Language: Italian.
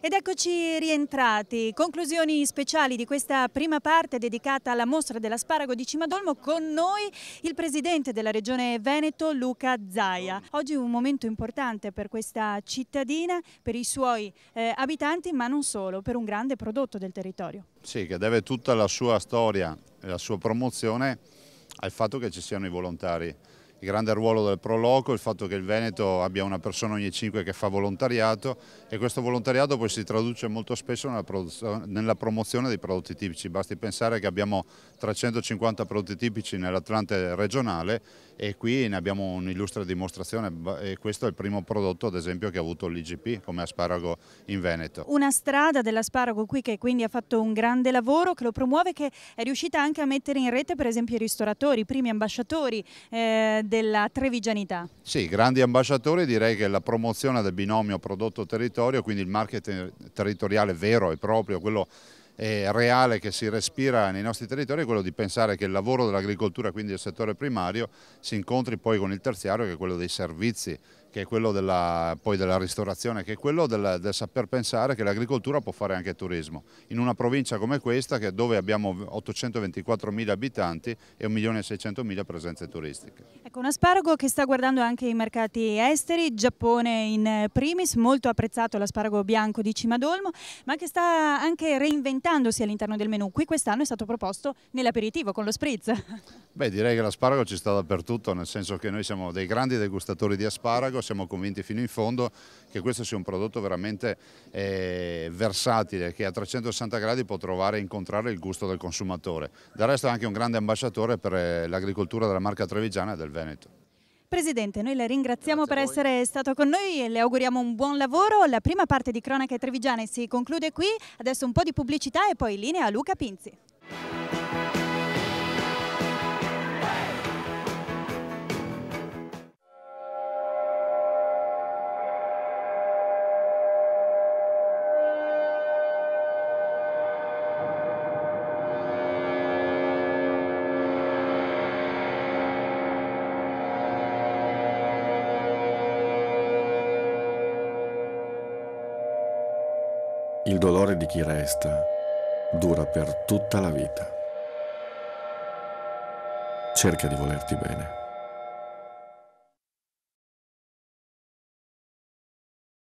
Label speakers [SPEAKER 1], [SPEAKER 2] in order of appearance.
[SPEAKER 1] Ed eccoci rientrati. Conclusioni speciali di questa prima parte dedicata alla mostra dell'asparago di Cimadolmo. Con noi il presidente della Regione Veneto, Luca Zaia. Oggi è un momento importante per questa cittadina, per i suoi abitanti, ma non solo, per un grande prodotto del territorio.
[SPEAKER 2] Sì, che deve tutta la sua storia e la sua promozione al fatto che ci siano i volontari. Il grande ruolo del Pro Loco, il fatto che il Veneto abbia una persona ogni 5 che fa volontariato, e questo volontariato poi si traduce molto spesso nella promozione dei prodotti tipici. Basti pensare che abbiamo 350 prodotti tipici nell'Atlante regionale e qui ne abbiamo un'illustre dimostrazione, e questo è il primo prodotto ad esempio che ha avuto l'IGP come asparago in Veneto.
[SPEAKER 1] Una strada dell'asparago qui che quindi ha fatto un grande lavoro, che lo promuove, che è riuscita anche a mettere in rete per esempio i ristoratori, i primi ambasciatori della trevigianità.
[SPEAKER 2] Sì, grandi ambasciatori, direi che la promozione del binomio prodotto-territorio, quindi il marketing territoriale vero e proprio, quello reale che si respira nei nostri territori, è quello di pensare che il lavoro dell'agricoltura, quindi del settore primario, si incontri poi con il terziario, che è quello dei servizi, che è quello poi della ristorazione, che è quello del saper pensare che l'agricoltura può fare anche turismo. In una provincia come questa, dove abbiamo 824.000 abitanti e 1.600.000 presenze turistiche.
[SPEAKER 1] Ecco, un asparago che sta guardando anche i mercati esteri, Giappone in primis, molto apprezzato l'asparago bianco di Cimadolmo, ma che sta anche reinventandosi all'interno del menù. Qui quest'anno è stato proposto nell'aperitivo con lo spritz.
[SPEAKER 2] Beh, direi che l'asparago ci sta dappertutto, nel senso che noi siamo dei grandi degustatori di asparago, siamo convinti fino in fondo che questo sia un prodotto veramente versatile, che a 360 gradi può trovare e incontrare il gusto del consumatore. Del resto è anche un grande ambasciatore per l'agricoltura della marca trevigiana e del Veneto.
[SPEAKER 1] Presidente, noi la ringraziamo per essere stato con noi e le auguriamo un buon lavoro. La prima parte di Cronache Trevigiane si conclude qui, adesso un po' di pubblicità e poi linea a Luca Pinzi.
[SPEAKER 3] Il dolore di chi resta dura per tutta la vita. Cerca di volerti bene.